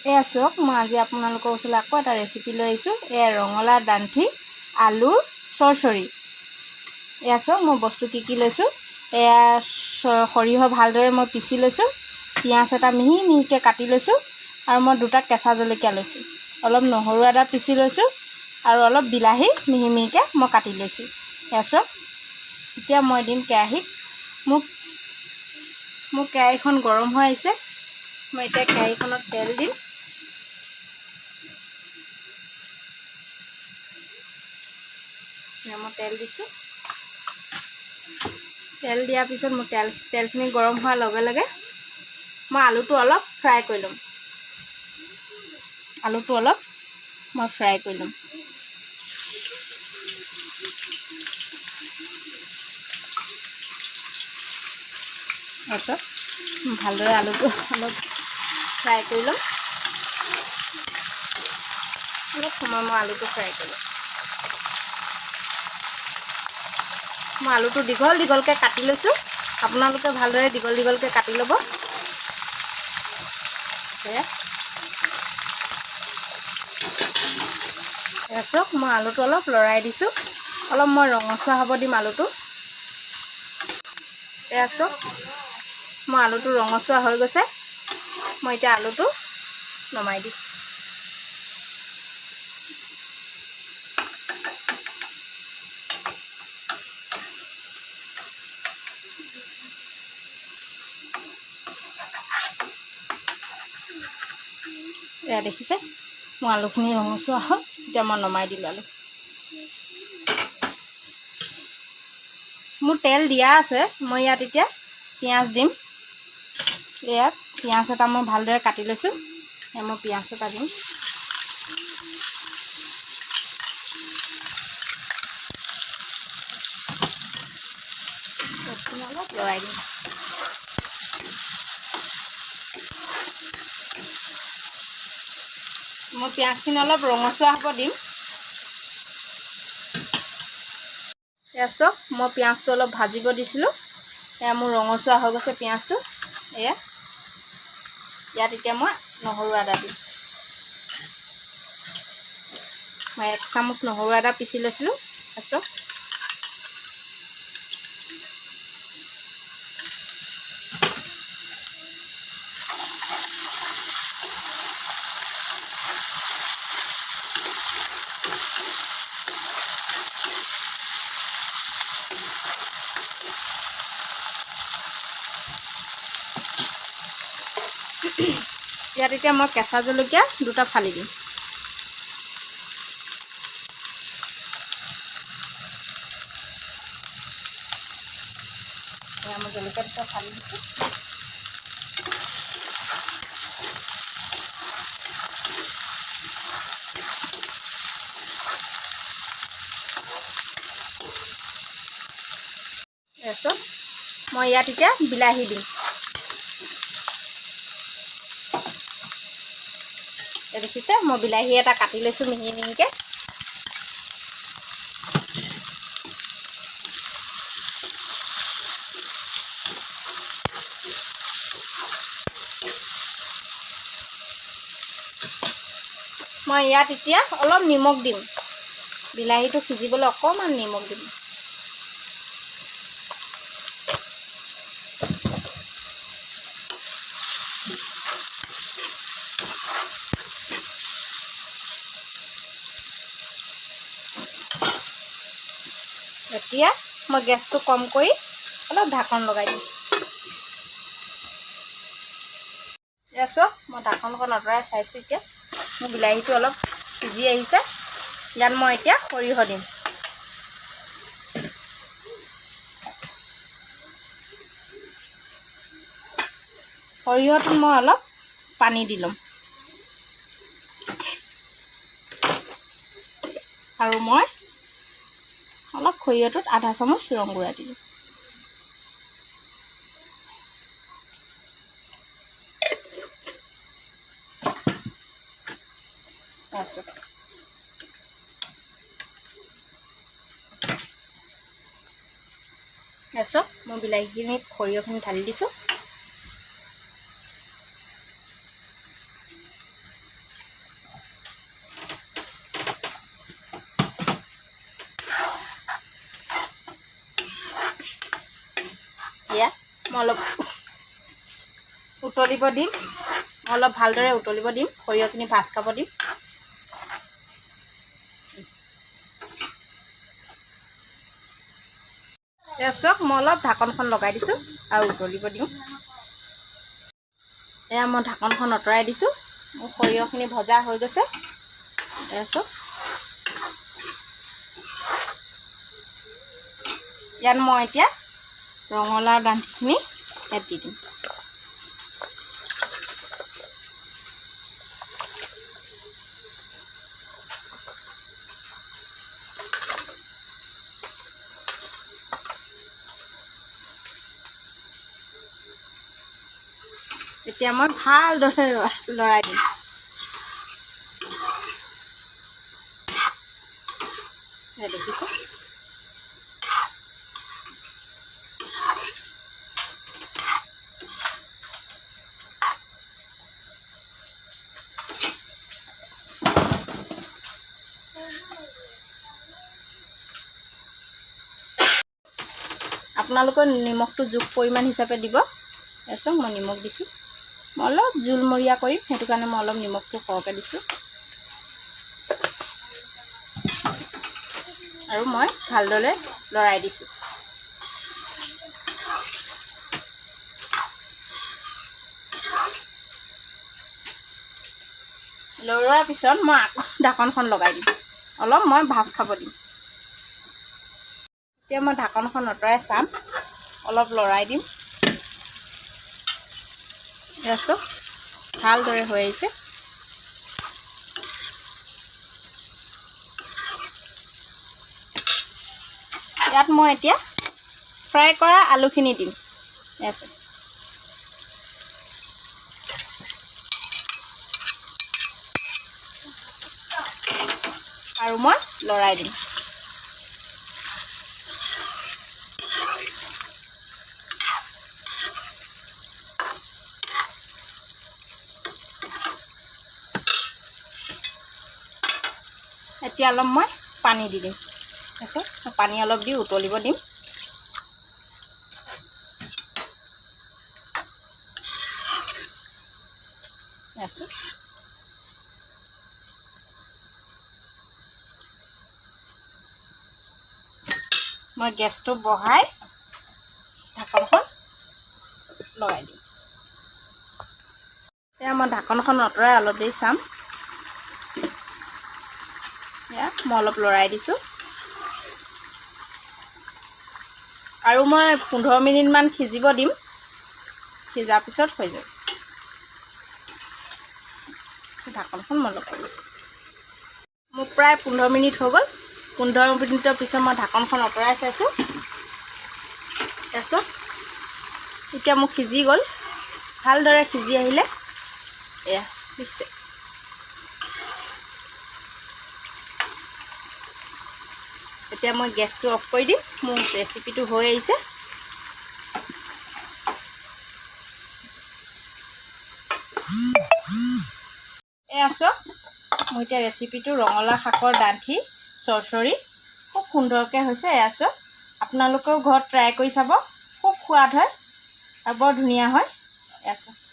এয়া চাওক মই আজি আপোনালোকৰ ওচৰলৈ আকৌ এটা ৰেচিপি লৈ আহিছোঁ। এয়া ৰঙালাও ডান্ঠি আলুৰ চৰচৰি। এয়া চাওক মই বস্তু কি লৈছোঁ। এয়া সৰিয়হ ভালদৰে মই পিচি লৈছোঁ, পিঁয়াজ এটা মিহি মিহিকৈ কাটি লৈছোঁ, আৰু মই দুটা কেঁচা জলকীয়া লৈছোঁ, অলপ নহৰু আদা পিচি লৈছোঁ, আৰু অলপ বিলাহী মিহি মিহিকৈ মই কাটি লৈছোঁ। এয়া চাওক এতিয়া মই দিম কেৰাহীত। মোৰ কেৰাহীখন গৰম হৈ আহিছে। মই এতিয়া কেৰাহীখনত তেল দিম। মই তেল দিছোঁ। তেল দিয়াৰ পিছত মোৰ তেলখিনি গৰম হোৱাৰ লগে লগে মই আলুটো অলপ ফ্ৰাই কৰি ল'ম। তাৰপিছত ভালদৰে আলুটো অলপ ফ্ৰাই কৰি ল'ম। অলপ সময় মই আলুটো ফ্ৰাই কৰি ল'ম। মই আলুটো দীঘল দীঘলকৈ কাটি লৈছোঁ। আপোনালোকে ভালদৰে দীঘল দীঘলকৈ কাটি ল'ব। চাওক মই আলুটো অলপ লৰাই দিছোঁ। অলপ মই ৰঙচুৱা হ'ব দিম আলুটো। এয়া চাওক মই আলুটো ৰঙচুৱা হৈ গৈছে। মই এতিয়া আলুটো নমাই দিম। এয়া দেখিছে মোৰ আলুখিনি ৰঙচুৱা হ'ল। এতিয়া মই নমাই দিলোঁ আলু। মোৰ তেল দিয়া আছে। মই ইয়াত এতিয়া পিঁয়াজ দিম। ইয়াত পিঁয়াজ এটা মই ভালদৰে কাটি লৈছোঁ। মই পিঁয়াজ এটা দিম। অলপ লৰাই দিম। মই পিঁয়াজখিনি অলপ ৰঙচুৱা হ'ব দিম। এয়া চাওক মই পিঁয়াজটো অলপ ভাজিব দিছিলোঁ। এয়া মোৰ ৰঙচুৱা হৈ গৈছে পিঁয়াজটো। ইয়াত এতিয়া মই নহৰু আদা দিম। মই 1 চামুচ নহৰু আদা পিচি লৈছিলোঁ। তাৰপিছত ইয়াত এতিয়া মই কেঁচা জলকীয়া দুটা ফালি দিম। মই জলকীয়া দুটা ফালি দিছোঁ। তাৰপিছত মই ইয়াত এতিয়া বিলাহী দিম। দেখিছে মই বিলাহী এটা কাটি লৈছোঁ মিহি মিহিকৈ। মই ইয়াত এতিয়া অলপ নিমখ দিম। বিলাহীটো সিজিবলৈ অকণমান নিমখ দিম। এতিয়া মই গেছটো কম কৰি অলপ ঢাকন লগাই দিম। এয়া চাওক মই ঢাকনখন আঁতৰাই চাইছোঁ। এতিয়া মোৰ বিলাহীটো অলপ সিজি আহিছে। ইয়াত মই এতিয়া সৰিয়হ দিম। সৰিয়হটো মই অলপ পানী দি ল'ম। আৰু মই অলপ সৰিয়হটোত আধা চামুচ ৰং গুড়া দিলোঁ। চাওক মই বিলাহীখিনিত সৰিয়হখিনি ঢালি দিছোঁ। অলপ উতলিব দিম, অলপ ভালদৰে উতলিব দিম, সৰিয়হখিনি ভাজ খাব দিম। এয়া চাওক মই অলপ ঢাকনখন লগাই দিছোঁ আৰু উতলিব দিওঁ। এয়া মই ঢাকনখন আঁতৰাই দিছোঁ, মোৰ সৰিয়হখিনি ভজা হৈ গৈছে। এয়া চাওক ইয়াত মই এতিয়া ৰঙালাওৰ ডাঠখিনি ইয়াত দি দিম। এতিয়া মই ভালদৰে লৰাই দিম। দেখিছোঁ আপোনালোকে নিমখটো জোখ পৰিমাণ হিচাপে দিব। চাওক মই নিমখ দিছোঁ, মই অলপ জোলমৰীয়া কৰিম, সেইটো কাৰণে মই অলপ নিমখটো সৰহকৈ দিছোঁ। আৰু মই ভালদৰে লৰাই দিছোঁ। লৰোৱাৰ পিছত মই আকৌ ঢাকনখন লগাই দিম, অলপ মই ভাজ খাব দিম। এতিয়া মই ঢাকনখন আঁতৰাই চাম, অলপ লৰাই দিম। চাওক ভালদৰে হৈ আহিছে। ইয়াত মই এতিয়া ফ্ৰাই কৰা আলুখিনি দিম। চাওক আৰু মই লৰাই দিম। এতিয়া অলপ মই পানী দি দিম। তাৰপিছত পানী অলপ দি উতলিব দিম। মই গেছটো বঢ়াই ঢাকনখন লগাই দিম। এতিয়া মই ঢাকনখন আঁতৰাই অলপ দেৰি চাম। এয়া মই অলপ লৰাই দিছোঁ আৰু মই 15 মিনিটমান সিজিব দিম। সিজাৰ পিছত হৈ যাব। ঢাকনখন মই লগাই দিছোঁ। মোৰ প্ৰায় 15 মিনিট হৈ গ'ল। 15 মিনিটৰ পিছত মই ঢাকনখন আঁতৰাই চাইছোঁ। চাওক এতিয়া মোক সিজি গ'ল, ভালদৰে সিজি আহিলে। এয়া দেখিছে। এতিয়া মই গেছটো অফ কৰি দিম। মোৰ ৰেচিপিটো হৈ আহিছে। এয়া চাওক মোৰ এতিয়া ৰেচিপিটো ৰঙালাও শাকৰ ডাঠি চৰচৰি খুব সুন্দৰকৈ হৈছে। এয়া চাওক আপোনালোকেও ঘৰত ট্ৰাই কৰি চাব, খুব সোৱাদ হয় আৰু বৰ ধুনীয়া হয়। এয়া চাওক।